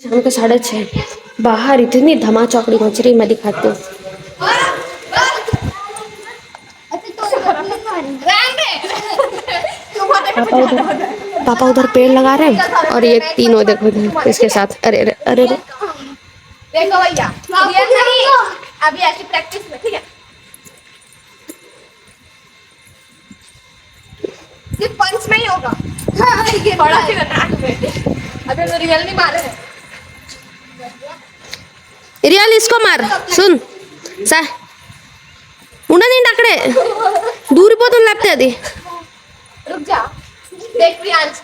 शाम के 6:30 बाहर इतनी धमा चौकड़ी मच रही, मैं दिखाती हूँ। पापा उधर पेड़ लगा रहे हैं और ये तीनों देखो इसके साथ। अरे अरे अरे देखो भैया, अभी ऐसी प्रैक्टिस में, ठीक है? सिर्फ पंच में ही होगा। ये बड़ा खतरनाक है। अबे तो रियल नहीं मारे हैं। रियल इसको मार। सुन सा उन्हें नहीं डाकड़े दूरी पोतून लागते आधी। रुक जा, देख प्रियांश।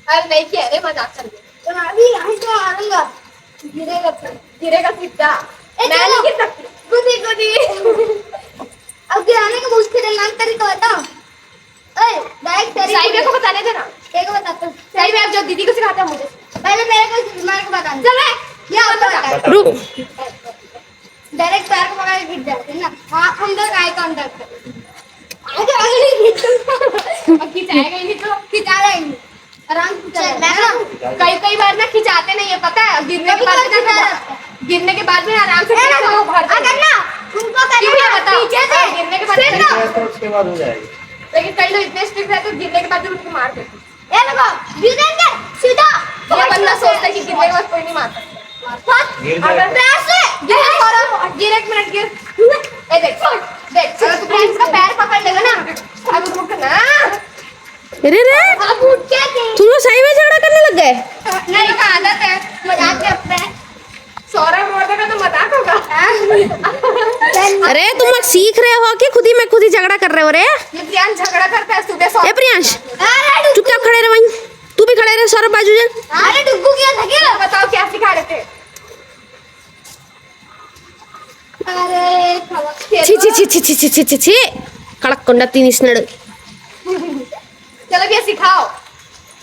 अरे नहीं किया रे, मजाक कर रही। अभी यहीं से मारूंगा, गिरेगा गिरेगा सीधा। मैं नहीं गिर सकती। गुदी गुदी। अब गिराने का मुझसे दिमाग तरीका बताओ। ओए डायरेक्ट तेरी साइड को बताने देना। तेरे को बताता हूं। साइड में आप जो दीदी को सिखाता है मुझे, पहले मेरे को दिमाग को बताना। चल मैं ये बता। रुक, डायरेक्ट पैर को पकड़ के गिर जाते हैं ना। हां, हम लोग आई कांटेक्ट आगे आगे नहीं खींचो। अब खिंचाएगा ही नहीं तो खिंचाएगा ही नहीं। आराम से चल। कई बार ना खिंचाते नहीं है, पता है? गिरने के बाद भी आराम से खिंचाओ। करना उनको करना बताओ। पीछे से गिरने के बाद तो उसके बाद हो जाएगी। लेकिन कई लोग इतने स्ट्रिक्ट रहते हैं, गिरने के बाद भी उनको मार देते हैं। ये देखो, गिरेंगे सीधा। ये बंदा सोचता है कि गिरने के बाद कोई नहीं मारता। अगर ऐसे गिर 1 मिनट गिर। ए देख देख, अगर तू फ्रेंड्स का पैर पकड़ लेगा ना, अब रुक ना। अरे रे अब उठ के तुम लोग सही में झगड़ा करने लग गए। नहीं का आदत है, मजाक करते हैं। सौरभ मोड़ देगा तो मजाक होगा। अरे तुम लोग सीख रहे हो कि खुद ही झगड़ा कर रहे हो रे? ये प्रियांश झगड़ा करता है सुबह सौरभ। ए प्रियांश चुपचाप खड़े रह वहीं। तू भी खड़े रह, सौरभ बाजू जा। अरे डुग्गू क्या था क्या? बताओ क्या सिखा रहे थे? अरे छी छी छी छी छी छी छी छी छी कड़क कोंडा तीनिस्नड़। चलो ये सिखाओ।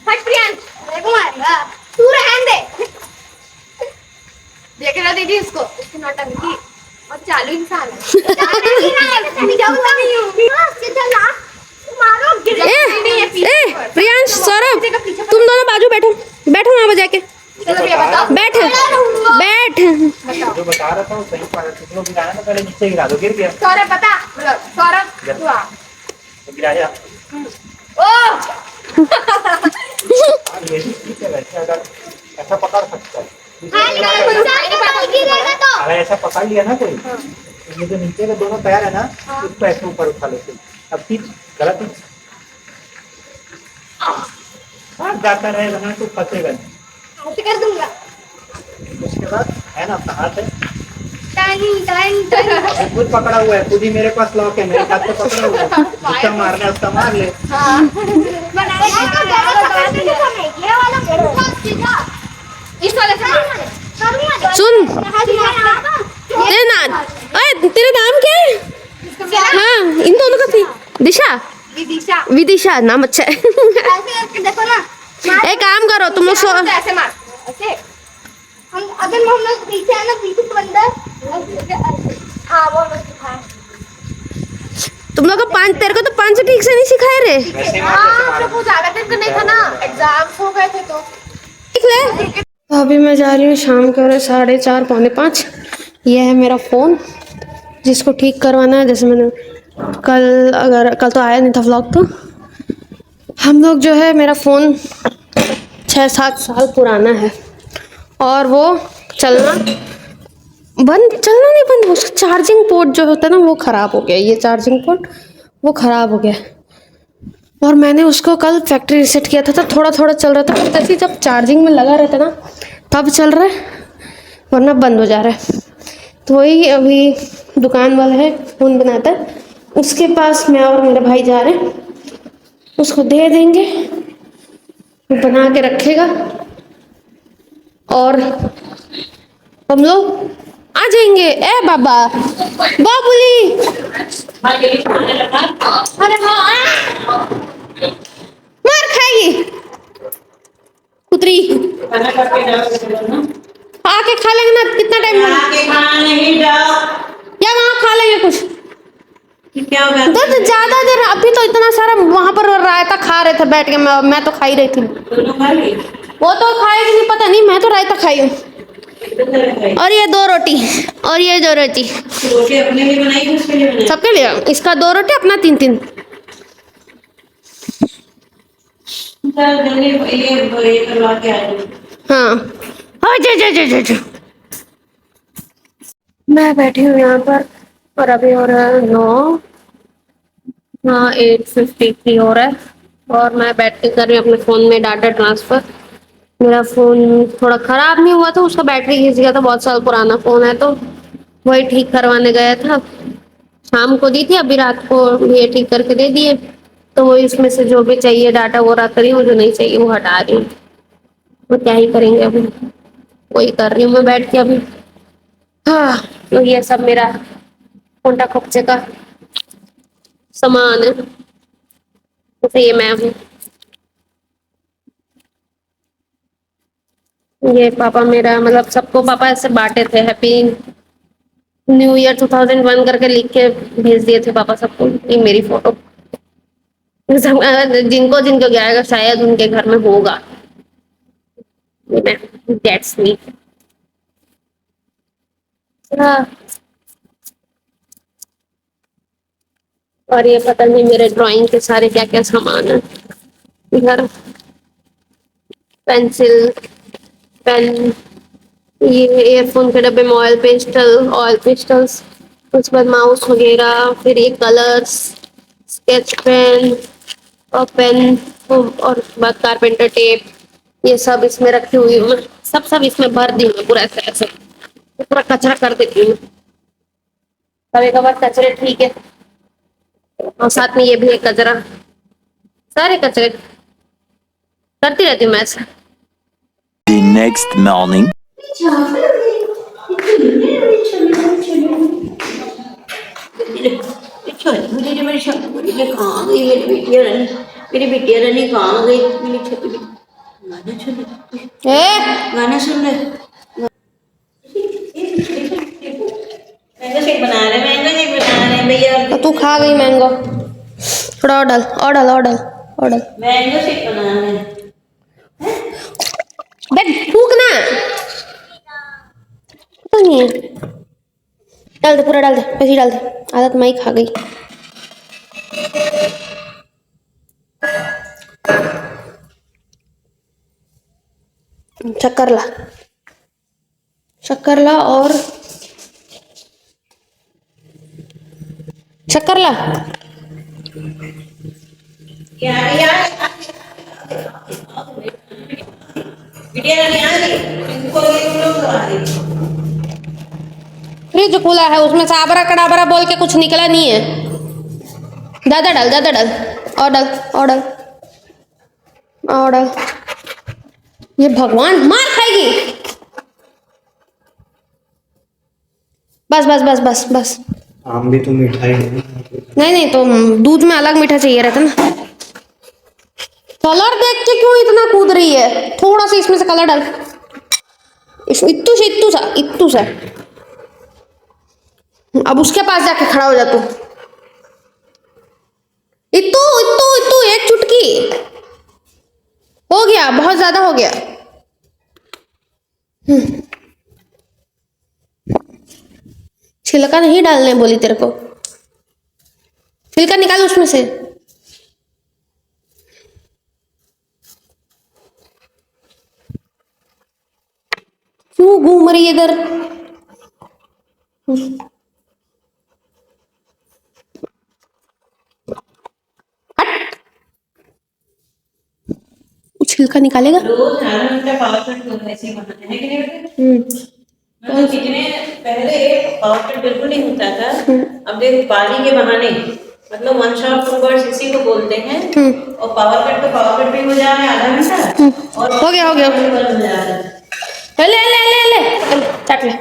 हट प्रियांश, देखो मारेगा। तू रहने दे। देख रहा दीदी इसको, इसकी नौटंकी और चालू इंसान है। मारो गिर ए प्रियांश सौरभ तुम दोनों बाजू बैठो, बैठो वहाँ पर जाके। चलो ये बताओ। बैठ बैठ। जो बता रहा था वो सही पा रहा था। तुम लोग गिराना तो पहले नीचे गिरा दो, गिर गया सौरभ बता, सौरभ तू आ। तो गिराया। ओ ये भी ठीक है, वैसे अगर ऐसा पकड़ सकता है। अगर ऐसा पकड़ लिया ना कोई, ये जो नीचे के दोनों पैर है ना, उसको ऐसे ऊपर उठा लो। अब ठीक गलत जाता रहेगा ना तो फंसेगा नहीं। कर दूंगा। उसके बाद है ना अपना हाथ है, टन खुद पकड़ा हुआ है, खुद ही मेरे पास लॉक है, मेरे हाथ से पकड़ा हुआ है। जिसका मारना है उसका मार ले। इस वाले से सुन तेरे नाम, अरे तेरा नाम क्या है? हाँ इन दोनों का थी दिशा विदिशा। विदिशा नाम अच्छा है। ऐसे करके देखो ना। एक काम करो तुम लोग ऐसे मार ऐसे। हम अगर हम लोग पीछे है ना, पीछे तो अंदर। हाँ वो लोग सिखाए। तुम लोग को तेरे को तो पंच ठीक से नहीं सिखाए रे। वैसे हाँ तो कुछ ज्यादा दिन का नहीं था ना, एग्जाम्स हो गए थे तो। देख ले। तो अभी मैं जा रही हूँ, शाम के 4:30 पौने 5। यह है मेरा फ़ोन जिसको ठीक करवाना है। जैसे मैंने कल तो आया नहीं था व्लॉग, तो हम लोग जो है मेरा फ़ोन 6-7 साल पुराना है और वो चलना नहीं बंद, उसका चार्जिंग पोर्ट जो होता है ना वो ख़राब हो गया। ये चार्जिंग पोर्ट वो ख़राब हो गया और मैंने उसको कल फैक्ट्री रीसेट किया था तो थोड़ा थोड़ा चल रहा था। जैसे जब चार्जिंग में लगा रहता ना तब चल रहा है, वरना बंद हो जा रहा है। तो वही अभी दुकान वाला है, फ़ोन बनाता है, उसके पास मैं और मेरे भाई जा रहे हैं। उसको दे देंगे, वो बना के रखेगा और हम लोग आ जाएंगे। ए बाबा बाबुली, अरे हाँ मार खाएगी कुतरी। आके खा लेंगे ना, कितना टाइम या वहाँ खा लेंगे कुछ। क्या होगा? तो ज्यादा देर अभी तो इतना सारा वहां पर रायता खा रहे थे बैठ के, मैं तो खा ही रही थी। दोनों खा ली? वो तो खाएगी नहीं पता नहीं, मैं तो रायता खाई हूँ। कितने तरह खाई? और ये 2 रोटी और ये 2 रोटी रोटी अपने लिए बनाई कि उसके लिए बनाई? सबके लिए। इसका 2 रोटी, अपना 3-3। चल जल्दी ये करवा के आ जाओ। हाँ हाँ, जा। मैं बैठी हूँ यहाँ पर और अभी हो रहा है 9, हाँ 8:53 हो रहा है। और मैं बैठ के कर रही हूँ अपने फ़ोन में डाटा ट्रांसफ़र। मेरा फ़ोन थोड़ा ख़राब नहीं हुआ था, उसका बैटरी घिस गया था, बहुत साल पुराना फ़ोन है तो वही ठीक करवाने गया था। शाम को दी थी, अभी रात को ये ठीक करके दे दिए। तो वो इसमें से जो भी चाहिए डाटा वो रख रही हूँ, जो नहीं चाहिए वो हटा रही हूँ। वो क्या ही करेंगे अभी, वही कर रही हूँ मैं बैठ के अभी। हाँ, तो ये सब मेरा कोंटा खोपचे का सामान है, जैसे ये मैं हूँ। ये पापा मेरा मतलब सबको पापा ऐसे बांटे थे, हैप्पी न्यू ईयर 2001 करके लिख के भेज दिए थे पापा सबको। ये मेरी फोटो सब जिनको जिनको गया है शायद उनके घर में होगा। That's me. हाँ, और ये पता नहीं मेरे ड्राइंग के सारे क्या क्या सामान है इधर। पेंसिल, पेन, ये एयरफोन के डब्बे में ऑयल पेस्टल्स, उसके बाद माउस वगैरह, फिर ये कलर्स, स्केच पेन और पेन, और उसके बाद कारपेंटर टेप, ये सब इसमें रखी हुई हूँ मैं। सब इसमें भर दी हूँ पूरा ऐसे पूरा कचरा कर देती हूँ। कभी कभार कचरे ठीक है, और साथ में ये भी एक कचरा, सारे कचरे करती रहती हूँ मैं ऐसा। The next morning. मेरी बिटिया रानी कहाँ गई? मेरी छोटी गाना सुन रहे मैंगो शेक बना रहे भैया। तो तू खा गई मैंगो, थोड़ा और डाल। मैंगो शेक बना रहे हैं। बे थूकना पता नहीं है। डाल दे, पूरा डाल दे, पैसे डाल दे, आदत मैं ही खा गई। शक्कर ला और शक्कर ला। क्या यार बिटिया रानी आ गई, इनको ये लोग आ रही। फ्रिज खुला है, उसमें से आबरा कड़ाबरा बोल के कुछ निकला नहीं है। ज्यादा डाल और डाल। ये भगवान मार खाएगी। बस। आम भी तो मिठाई है। नहीं तो दूध में अलग मीठा चाहिए रहता ना। कलर देख के क्यों इतना कूद रही है? थोड़ा सा इसमें से कलर डाल, इत्तू सा। अब उसके पास जाके खड़ा हो जा तू। इत्तू एक चुटकी हो गया, बहुत ज्यादा हो गया। छिलका नहीं डालने बोली तेरे को, छिलका निकाल उसमें से। क्यों घूम रही है इधर? हट, छिलका निकालेगा। रोज आधा घंटा पावर कट लोग ऐसे ही बनाते हैं कि नहीं बेटे? मतलब कितने पहले पावर कट बिल्कुल नहीं होता था। अब देख पानी के बहाने मतलब वन शॉट टू वर्ड्स इसी को बोलते हैं। और पावर कट भी हो जा रहा है आधा घंटा और हो गया हो जा रहा है। ले चाट ले।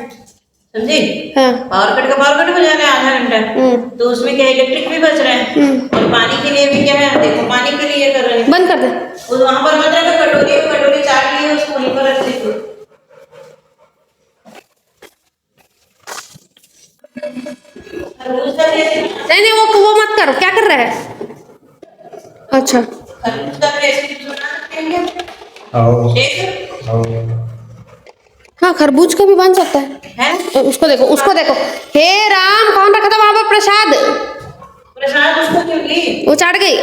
समझी? हाँ। पावर कट हो जा रहा है आधा घंटा, तो उसमें क्या इलेक्ट्रिक भी बच रहा है और पानी के लिए भी क्या है, देखो पानी के लिए कर रहे हैं। बंद कर दे। उस वहां पर मत रखो, कटोरी चाट ली उसको वहीं पर रख दे। नहीं नहीं वो मत रहा है? अच्छा खरबूज का भी ऐसे जूस बना सकते हैं क्या? आओ शेक आओ। हाँ, खरबूज का भी बन सकता है। है? उसको देखो, उसको देखो। हे राम, कौन रखा था वहां पर प्रसाद? प्रसाद उसको क्यों ली? वो चढ़ गई।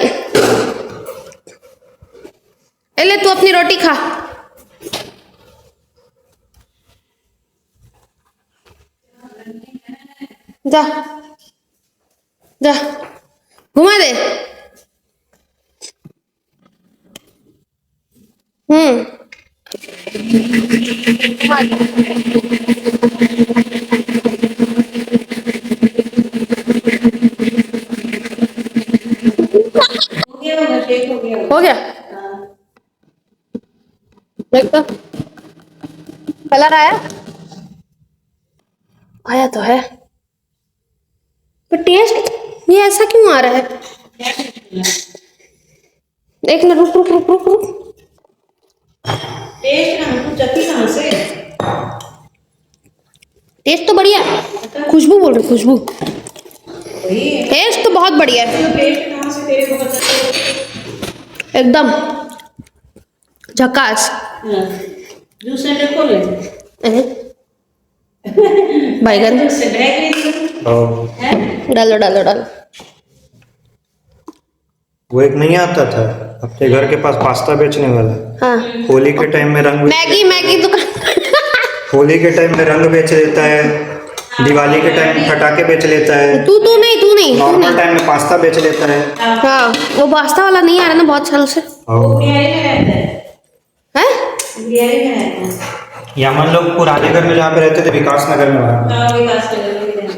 ले तू अपनी रोटी खा। जा जा, घुमा दे। हो गया होगा, शेक हो गया होगा। हो गया? हाँ। देख तो, कलर आया? आया तो है, पर टेस्ट ये ऐसा क्यों आ रहा है? एक मिनट, रुक रुक रुक रुक रुक। टेस्ट ना, तू चखी कहाँ से? टेस्ट तो बढ़िया है। खुशबू बोल रही, खुशबू। वही है। टेस्ट तो बहुत बढ़िया है, तो टेस्ट कहाँ से तेरे को पता चला? एकदम झकास। हाँ। जूस सेंटर खोल ले। बैगन जूस से बैग ले ली। आओ। है? डालो डालो डालो। वो एक नहीं आता था अपने घर के पास पास्ता बेचने वाला, हाँ, होली के टाइम में रंग मैगी मैगी दुकान। होली के टाइम में रंग बेच लेता है, दिवाली के टाइम में पटाखे बेच लेता है, तू तू नहीं नॉर्मल टाइम में पास्ता बेच लेता है। हाँ, वो पास्ता वाला नहीं आ रहा ना बहुत साल से। आओ। बिहारी में रहता है। है? बिहारी में रहता है। या हम लोग पुराने घर में जहाँ पे रहते थे विकास नगर में वहाँ। हाँ, विकास नगर में रहता है।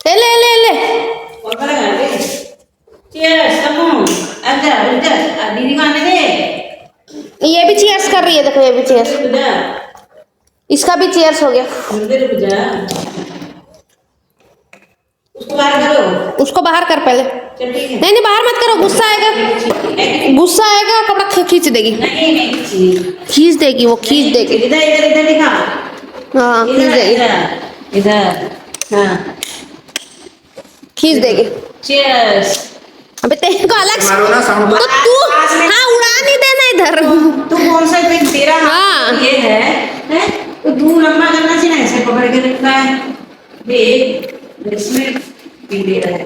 ले ले ले ले। और क्या लगा ले? Cheers, come on. अंदर दीदी को आने दे। ये भी चीयर्स कर रही है, देखो ये भी चीयर्स। रुक जा, इसका भी चीयर्स हो गया। रुक जा। उसको बाहर करो। उसको बाहर कर पहले। चल ठीक है। नहीं नहीं, बाहर मत करो, गुस्सा आएगा, गुस्सा आएगा, कपड़ा खींच देगी, नहीं नहीं चाहिए। खींच देगी, वो खींच देगी। इधर इधर इधर दिखा। हाँ, खींच इधर देगी, इधर इधर। हाँ। खींच देगी। Cheers. अबे तेरे को अलग मारो ना साउंड। तो तू, हाँ, उड़ा नहीं देना इधर। तू कौन सा एक तेरा हाँ। ये है तो तू लंबा करना चाहिए, ऐसे पकड़ के रखना है। देख इसमें भी दे रहा है।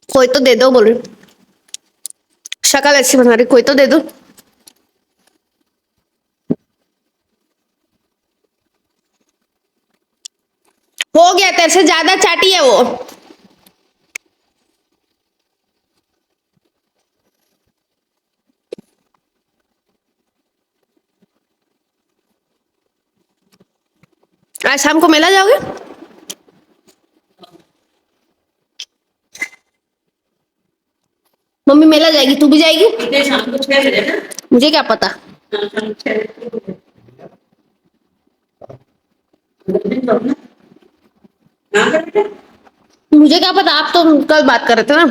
कोई तो दे दो, बोल रही शक्ल ऐसी बना रही, कोई तो दे दो। हो गया, तेरे से ज्यादा चाटी है वो। आज शाम को मेला जाओगे? मम्मी मेला जाएगी, तू भी जाएगी? इतने शाम को 6 बजे ना? मुझे क्या पता। हाँ, शाम 6 बजे। हाँ बेटा। मुझे क्या पता, आप तो कल बात कर रहे थे ना।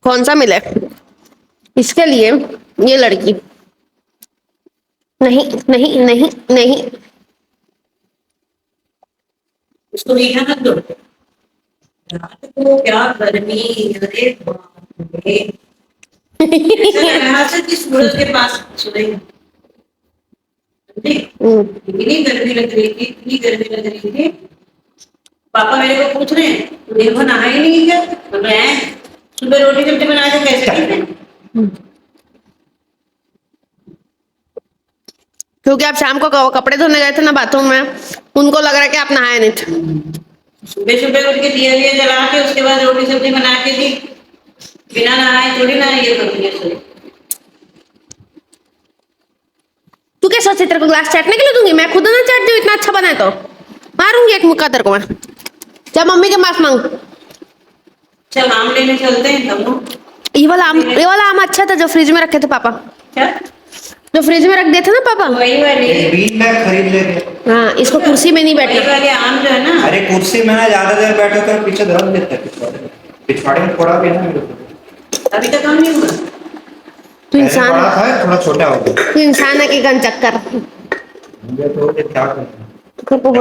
कौन सा मिले इसके लिए? ये लड़की नहीं नहीं नहीं नहीं। उसको मीठा मत दो। रात को क्या गर्मी, अरे बाप रे। ऐसा लग रहा था कि सूरज के पास सोएंगे। इतनी गर्मी लग रही थी, इतनी गर्मी लग रही थी। पापा मेरे को पूछ रहे हैं देखो नहा ही नहीं क्या? बोल रहे हैं सुबह रोटी सब्जी बना के कैसे पीते? क्योंकि आप शाम को कपड़े धोने गए थे ना बाथरूम में, उनको लग रहा है कि आप नहाए नहीं थे। सुबह सुबह उठ के दिया दिया जला के उसके बाद रोटी सब्जी बना के दी, बिना नहाए थोड़ी ना ये करती है। तू क्या सोची तेरे को ग्लास चाटने के लिए दूंगी? मैं खुद ना चाट दूं, इतना अच्छा बनाए तो मारूंगी एक मुक्का तेरे को मैं। जब मम्मी के पास मांग। चल आम लेने चलते हैं तब लोग। ये वाला आम अच्छा था जो फ्रिज में रखे थे पापा, क्या? जो फ्रिज में रख दिए थे ना पापा। वही वाली बीज बैग खरीद ले। हाँ, इसको कुर्सी में नहीं वही बैठना। वाले आम जो है ना, अरे कुर्सी में ना ज्यादा देर बैठो तो पीछे धर देता है पिछवाड़े में। पिछवाड़े में थोड़ा भी है ना मेरे को। अभी तक कम नहीं हुआ। तू पहले इंसान बड़ा था थोड़ा छोटा हो गया। तू इंसान है कि गन चक्कर मुझे तो ये क्या करना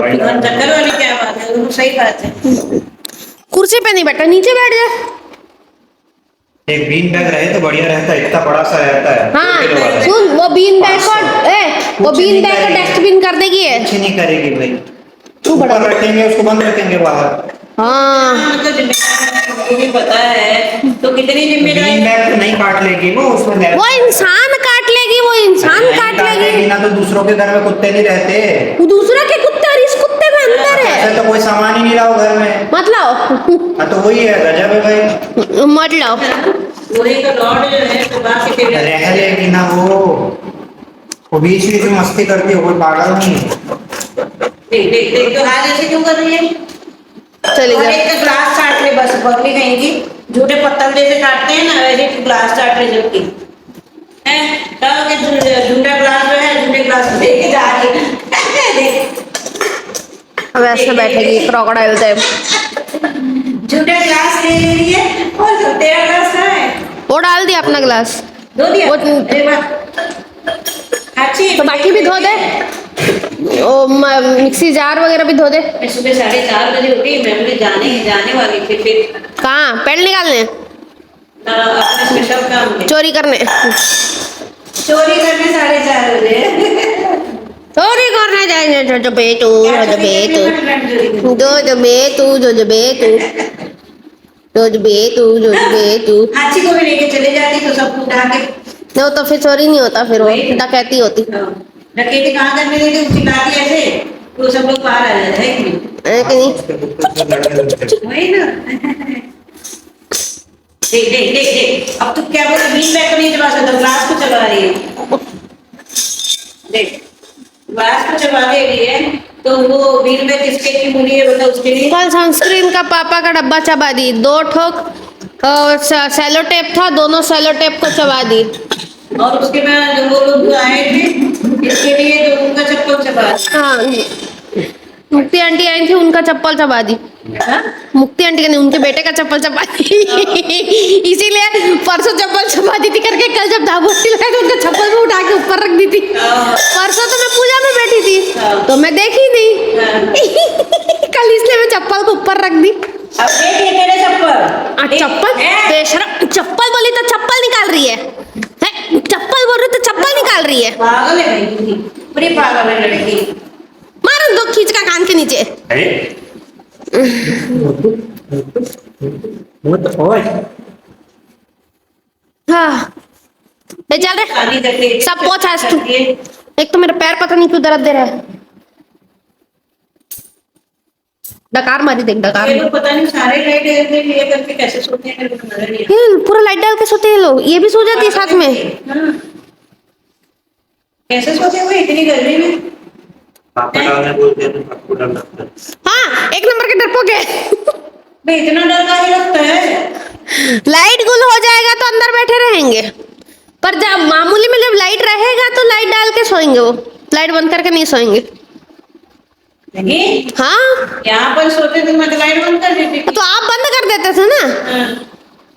इवन चक्कर वाली क्या बात है, वो सही बात है। कुर्सी पे नहीं बैठा, नीचे बैठ जा। एक बीन बैग रहे तो बढ़िया रहता है, इतना बड़ा सा रहता है 2 किलो हाँ वाला। सुन, वो बीन बैग को 500 वो कुछ बीन नहीं बैग को करेगी। डस्टबिन कर देगी है। कुछ नहीं करेगी भाई, तू बड़ा ऊपर रखेंगे उसको बंद रखेंगे बाहर। हाँ मतलब जिम्मेदारी को भी पता है, तो कितनी बीन जिम्मेदारी। बैग तो नहीं काट लेगी वो, उसमें वो इंसान काट लेगी, वो इंसान नहीं काट काट लेगी। लेगी ना, तो दूसरों के घर में कुत्ते नहीं रहते। वो दूसरा के कुत्ते और इस कुत्ते में अंतर है। ऐसे तो कोई सामान ही नहीं लाओ घर में। मतलब हाँ तो वही है, गजब है भाई। मतलब वही तो लॉर्ड जो है तो बाकी के रह लेगी ना वो बीच बीच में मस्ती करती है, कोई पागल नहीं है। देख देख देख, तो हाल ऐसे क्यों कर रही है। चले और जा। एक का ग्लास काट ले बस, बकरी कहेंगी झूठे पत्तल जैसे काटते हैं ना, वैसे एक ग्लास काट ले सबकी है। कहो कि झूठा ग्लास जो है, झूठे ग्लास में लेके जा रही है। देख अब ऐसे बैठेगी क्रोकोडाइल टाइप। झूठा ग्लास ले ले रही है और तेरा ग्लास कहाँ है। वो डाल दिया अपना ग्लास, धो दिया वो अरे वाह, अच्छी तो बाकी भी धो दे। ओ मिक्सी जार वगैरह भी धो दे। मैं सुबह 4:30 बजे उठी, मैं बोली जाने वाली थी, फिर कहाँ पेड़ निकालने, अपना स्पेशल काम किया। चोरी करने। चोरी करने 4:30 बजे चोरी करने जाएंगे जो जो बे तू क्या जो जो बे चोरी तू करने में चोरी करने? जो जो बे तू जो जो बे तू जो जो बे तू जो जो बे तू। हाथी को भी लेके चले जाती तो सबको उठा के नहीं तो फिर चोरी नहीं होता, फिर वो डकैती होती डकैती कहाँ करने देती, चिल्लाती ऐसे तो सब लोग बाहर आ जाते हैं कि नहीं? है कि नहीं। उसके कुत्ते से लड़ने लगते हैं। वही ना। देख देख देख देख, अब तू क्या बोल, बीन बैग को नहीं चबा सकता, ग्लास को चबा रही है। देख ग्लास को चबा दे रही है, तो वो बीन बैग किसके की मूली है बता, उसके लिए। कल सनस्क्रीन का पापा का डब्बा चबा दी, 2 ठोक सेलो टेप था, दोनों सेलो टेप को चबा दी। और उसके बाद जो वो लोग आए थे इसके लिए, जो उनका चप्पल चबा दिया। हाँ मुक्ति आंटी आई थी, उनका चप्पल चबा दी। हाँ? मुक्ति आंटी का नहीं, उनके बेटे का चप्पल चबा दी। इसीलिए परसों चप्पल चबा दी थी करके, कल जब दाबोती लगा तो उनका चप्पल भी उठा के ऊपर रख दी थी। परसों तो मैं पूजा में बैठी थी तो मैं देखी नहीं। कल इसलिए मैं चप्पल को ऊपर रख दी। अब देख ये तेरे चप्पल। चप्पल बेशरम, चप्पल बोली तो चप्पल निकाल रही है, चप्पल बोल रही तो चप्पल निकाल रही है। पागल है भाई, पूरी पूरी पागल है लड़की। मारो दो खींच का कान के नीचे। अरे वो तो ओए हाँ ले चल रहे शादी करके सब पोछ आज तू। एक तो मेरा पैर पता नहीं क्यों दर्द दे रहा है। डकार मारी देख, डकार ये लोग पता नहीं सारे लाइट ये करके कैसे सोते हैं, मेरे को समझ नहीं ये पूरा लाइट डाल के सोते हैं लोग, ये भी सो जाती है साथ में। हाँ। कैसे सोते हुए इतनी गर्मी में। पापा डालने बोलते हैं तो पापा डाल सकते हैं। हाँ 1 नंबर के डरपोक है। भाई इतना डर काहे लगता है। लाइट गुल हो जाएगा तो अंदर बैठे रहेंगे, पर जब मामूली में जब लाइट रहेगा तो लाइट डाल के सोएंगे, वो लाइट बंद करके नहीं सोएंगे। नहीं हाँ यहाँ पर सोते तो मैं तो लाइट बंद कर देती थी। तो आप बंद कर देते थे ना। हाँ।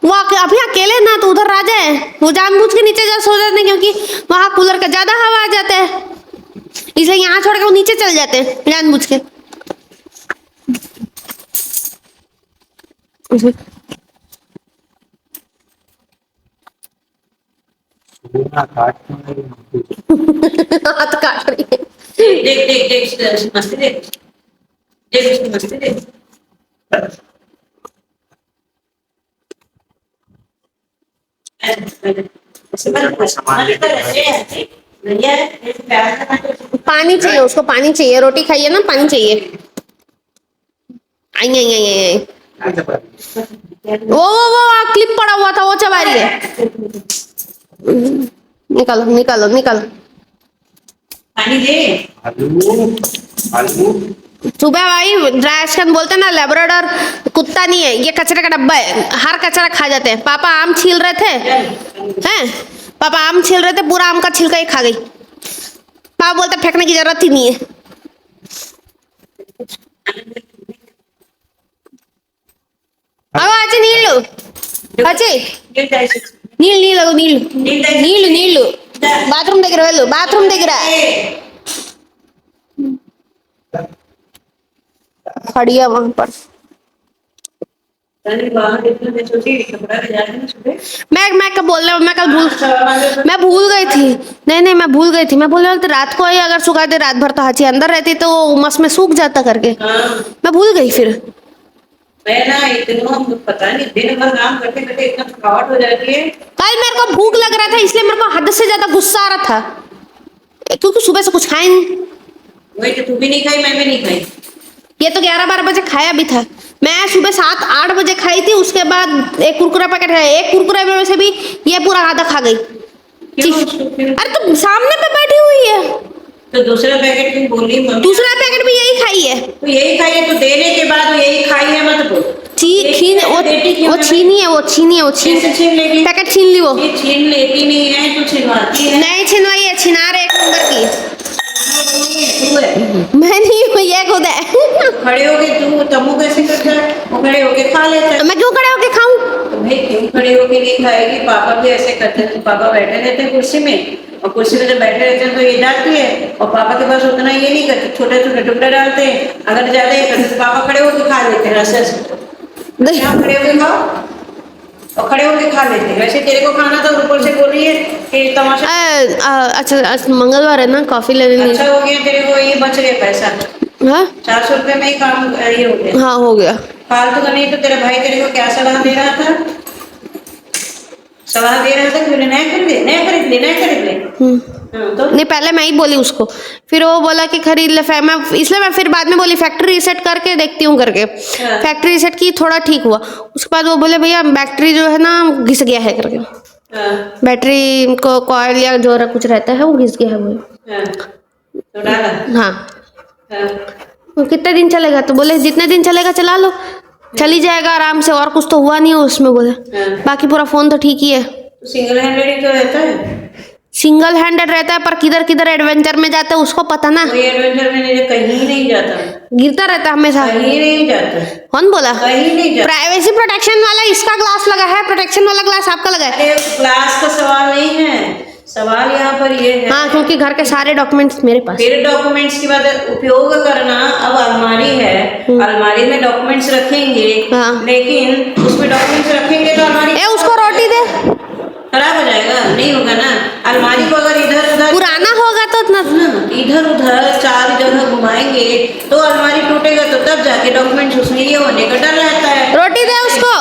वो अभी अकेले ना तो उधर राजा है, वो जानबूझ के नीचे जा सो जाते हैं क्योंकि वहां कूलर का ज्यादा हवा आ जाता है, इसलिए यहाँ छोड़ के वो नीचे चल जाते हैं जानबूझ के। हाथ काट रही है। देख देख देख मस्ती देख, देख उसकी मस्ती देख। पानी चाहिए उसको, पानी चाहिए, रोटी खाइए ना, पानी चाहिए। आई आई आई आई वो क्लिप पड़ा हुआ था वो चबा रही है। निकालो निकालो निकालो। पानी दे। आलू आलू सुबह भाई ड्राइस्कन बोलते ना, लेब्राडोर कुत्ता नहीं है, ये कचरे का डब्बा है, हर कचरा खा जाते हैं। पापा आम छील रहे थे हैं, पापा आम छील रहे थे, पूरा आम का छिलका ही खा गई। पापा बोलते फेंकने की जरूरत ही नहीं है। अब आचे नीलू आचे ये నీళ్ళు నీళ్ళు బాత్రూమ్ దగ్గర వెళ్ళు బాత్రూమ్ దగ్గర खड़ी है वहां पर मैं कब बोल रहा हूँ मैं भूल गई थी नहीं मैं भूल गई थी मैं बोल रहा हूँ रात को ही अगर सुखा दे रात भर तो हाथी अंदर रहती तो उमस में सूख जाता करके मैं भूल गई फिर मैं ना इतना पता नहीं दिन भर काम करते करते इतना थकावट हो जाती है। कल मेरे को भूख लग रहा था इसलिए मेरे को हद से ज्यादा गुस्सा आ रहा था क्योंकि सुबह से कुछ खाया नहीं वही तो तू भी नहीं खाई मैं भी नहीं खाई। ये तो 11-12 बजे खाया भी था मैं सुबह 7-8 बजे खाई थी उसके बाद एक कुरकुरा पैकेट है एक कुरकुरे में से भी ये पूरा आधा खा गई अरे तो सामने पे बैठी हुई है तो दूसरा पैकेट तुम बोली मम्मी दूसरा पैकेट भी यही खाई है तो यही खाई है तो देने के बाद वो यही खाई है मत बोल। वो छीनी है कैसे छीन लेगी? पैकेट छीन ली वो ये छीन लेती नहीं है तो छिनवाती है। नहीं छिनवाई है छिनार है 1 नंबर की तू है मैं नहीं हूँ ये खुद है खड़े होके तू तमु कैसे करता है वो खड़े होके खा लेता है। मैं क्यों खड़े होके खाऊं तो भाई क्यों खड़े होके नहीं खाएगी पापा भी ऐसे करते हैं पापा बैठे रहते हैं कुर्सी में और कुर्सी में जब बैठे रहते हैं तो ये जाती है और पापा के पास उतना ये नहीं करते छोटे छोटे टुकड़े डालते हैं अगर ज्यादा ही करते तो पापा खड़े होके खा लेते हैं रस यहाँ खड़े होके खाओ और खड़े होके खा लेते हैं वैसे तेरे को खाना था ऊपर से बोल रही है कि तमाशा अच्छा मंगलवार है ना कॉफी लेने अच्छा हो गया तेरे को ये बच गया पैसा हाँ 400 रुपए में ही काम ये हो गया हाँ हो गया फालतू का नहीं तो तेरा भाई तेरे को क्या सलाह दे रहा था कि नया खरीद ले तो नहीं पहले मैं ही बोली उसको फिर वो बोला कि खरीद ले मैं इसलिए मैं फिर बाद में बोली फैक्ट्री रीसेट करके देखती हूँ करके फैक्ट्री रीसेट की थोड़ा ठीक हुआ उसके बाद वो बोले भैया बैटरी जो है ना घिस गया है करके बैटरी को कॉइल या जो कुछ रहता है वो घिस गया है वो तो डाला हाँ वो कितने दिन चलेगा तो बोले जितने दिन चलेगा चला लो चली जाएगा आराम से और कुछ तो हुआ नहीं है उसमें बोले बाकी पूरा फोन तो ठीक ही है तो सिंगल हैंडेड ही तो रहता है सिंगल हैंडेड रहता है पर किधर किधर एडवेंचर में जाते हैं उसको पता ना कोई एडवेंचर में नहीं कहीं नहीं जाता गिरता रहता है हमेशा कहीं नहीं जाता कौन बोला कहीं नहीं जाता प्राइवेसी प्रोटेक्शन वाला इसका ग्लास लगा है प्रोटेक्शन वाला ग्लास आपका लगा है अरे क्लास का सवाल नहीं है सवाल यहाँ पर ये है हाँ क्योंकि घर के सारे डॉक्यूमेंट्स मेरे पास फिर डॉक्यूमेंट्स की बात उपयोग करना अब अलमारी है अलमारी में डॉक्यूमेंट्स रखेंगे हाँ। लेकिन उसमें डॉक्यूमेंट्स रखेंगे तो अलमारी उसको रोटी दे खराब हो जाएगा नहीं होगा ना अलमारी को अगर इधर उधर पुराना होगा तो इधर उधर 4 जगह घुमाएंगे तो अलमारी टूटेगा तो तब जाके डॉक्यूमेंट्स उसमें ये होने का डर रहता है रोटी दे उसको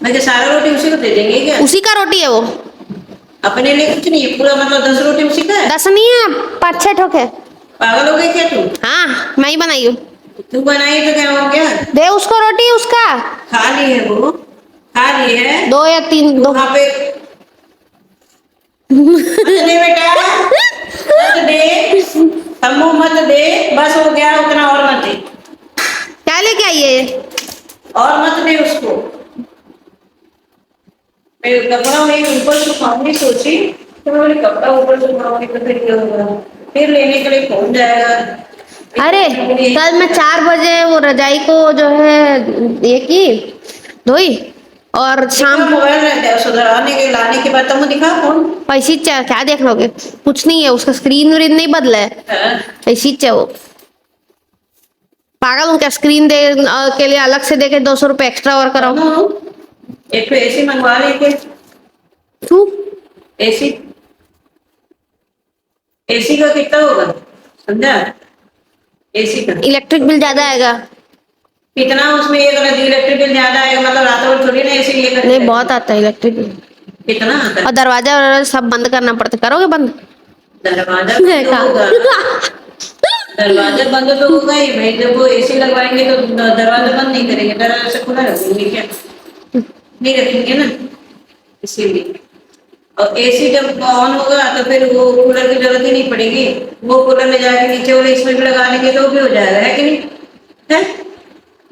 मैं सारा रोटी उसी को दे देंगे क्या उसी का रोटी है वो अपने लिए कुछ नहीं है पूरा मतलब 10 रोटी उसी का है 10 नहीं है 5-6 ठोक है पागल हो गई क्या तू हाँ मैं ही बनाई हूँ तू बनाई तो क्या हो गया दे उसको रोटी उसका खा ली है वो खा ली है 2 या 3 2 वहाँ पे नहीं बेटा मत दे तम्मू मत दे बस हो गया उतना और मत दे क्या लेके आई है और मत दे उसको मैं कपड़ा वही ऊपर सुखाऊंगी सोची तो मैं कपड़ा ऊपर सुखाऊंगी तो फिर क्या होगा फिर लेने के लिए कौन जाएगा अरे कल मैं 4 बजे वो रजाई को जो है ये की धोई और शाम मोबाइल सुधराने के लाने के बाद तुम दिखा फोन ऐसी क्या देख लोगे कुछ नहीं है उसका स्क्रीन व्रीन नहीं बदला है ऐसी वो पागल हूँ क्या स्क्रीन दे के लिए अलग से देके 200 रुपए एक्स्ट्रा और कराओ एक तो एसी मंगवा लेके क्यों एसी का कितना होगा समझा एसी का इलेक्ट्रिक बिल ज्यादा आएगा कितना उसमें ये इलेक्ट्रिक बिल ज्यादा आएगा मतलब रात भर थोड़ी ना एसी लेकर नहीं बहुत आता है इलेक्ट्रिक बिल कितना आता है और दरवाजा सब बंद करना पड़ता करोगे बंद दरवाजा बंद होगा दरवाजा बंद तो होगा ही भाई जब वो एसी लगवाएंगे तो दरवाजा बंद नहीं करेंगे दरवाजा खुला रखेंगे क्या नहीं रखेंगे ना इसीलिए और एसी जब ऑन होगा तो फिर वो कूलर की जरूरत ही नहीं पड़ेगी वो कूलर ले जाके नीचे वाले इसमें भी लगा लेंगे तो भी हो जाएगा है कि नहीं है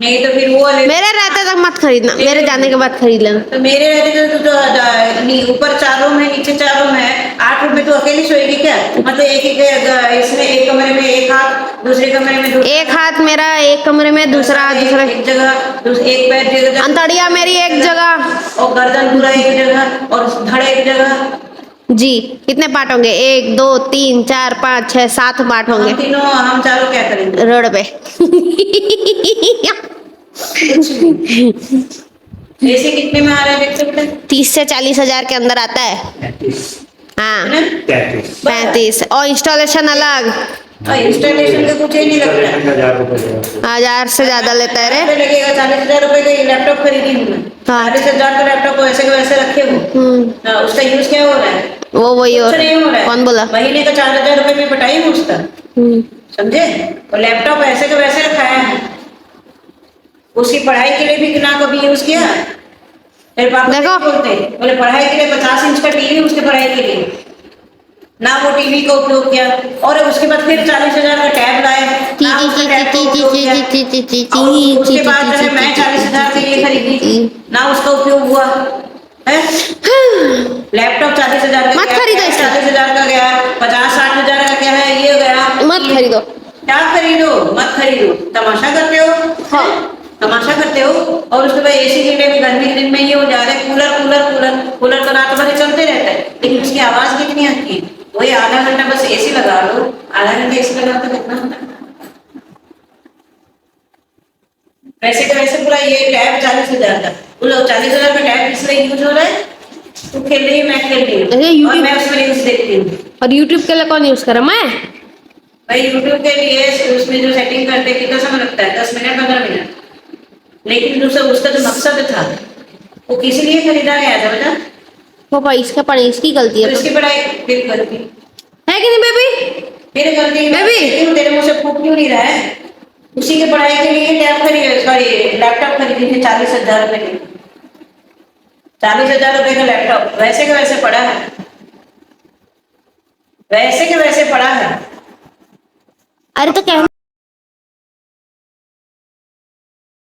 नहीं तो फिर वो वाले मेरे रहते तक मत खरीदना, मेरे जाने के बाद खरीद लेना। तो मेरे रहते तो ऊपर 4 रूम है, नीचे 4 रूम है, 8 रूम में तो अकेली सोएगी क्या? मतलब एक इसमें एक कमरे में एक हाथ, दूसरे कमरे में दूसरा एक हाथ मेरा एक कमरे में, दूसरा दूसरा एक जगह, एक पैर जगह, अंतड़िया मेरी एक जगह और गर्दन पूरा एक जगह और धड़ एक जगह। जी। कितने पार्ट होंगे? 1 2 3 4 5 6 7 पार्ट होंगे हम चारों क्या करेंगे? रोड पे। ऐसे कितने में आ रहा है देखते बेटा? 30 से 40 हजार के अंदर आता है। हाँ, 35 और इंस्टॉलेशन अलग। इंस्टॉलेशन का कुछ ही नहीं लगता, 1000 से ज्यादा लेता है रे। लगेगा 40,000 रुपए का लैपटॉप खरीदी हूँ मैं। हाँ। 40,000 का लैपटॉप वैसे के वैसे रखे हो, उसका यूज क्या हो रहा है? वो वही कुछ और नहीं हो रहा है। कौन बोला? महीने का 4,000 रुपए में बटाई हूँ उसका, समझे? और लैपटॉप ऐसे के वैसे रखाया है, उसकी पढ़ाई के लिए भी ना कभी यूज किया। मेरे पापा देखो। बोलते बोले पढ़ाई के लिए 50 इंच का टीवी, उसके पढ़ाई के लिए ना वो टीवी का उपयोग किया, और उसके बाद फिर 40,000 का टैब लाए, ना उसका टैब का उपयोग किया। और उसके बाद जो है मैं 40,000 का ये खरीदी, ना उसका उपयोग हुआ है। लैपटॉप 40,000 का मत गया, खरीदो इसे। 40,000 का गया, 50-60 हजार का क्या है ये गया। मत खरीदो। क्या खरीदो? मत खरीदो, तमाशा करते हो। हाँ। तमाशा करते हो। और उसके बाद एसी के लिए गर्मी के दिन में ये हो जा रहा है, कूलर कूलर कूलर कूलर तो रात भर चलते रहता है, लेकिन उसकी आवाज कितनी आती है? वही आधा घंटा बस एसी लगा लो, आधा घंटा एसी लगा तो कितना होता है? वैसे के वैसे पूरा ये टैब 40,000 का, बोलो 40,000 का टैब किस लिए यूज हो रहा है? तू खेल रही है, मैं खेल रही अरे हूँ, और YouTube- मैं उसमें न्यूज देखती हूँ। और YouTube के लिए कौन यूज करे? मैं। भाई यूट्यूब के लिए उसमें जो सेटिंग करते हैं कितना समय लगता है? 10 मिनट 15 मिनट। लेकिन उसका जो मकसद था वो किस लिए खरीदा गया था बेटा? पापा इसका पढ़े, इसकी गलती तो है। इसकी पढ़ाई फिर गलती है कि नहीं बेबी? फिर गलती मैं भी। क्यों तेरे मुंह से फूट क्यों नहीं रहा है? उसी की पढ़ाई के लिए टैब खरीदे, सॉरी लैपटॉप खरीदी थी 40,000 रुपए की। 40,000 रुपए का लैपटॉप वैसे के वैसे पड़ा है, वैसे के वैसे पड़ा है। अरे तो कहना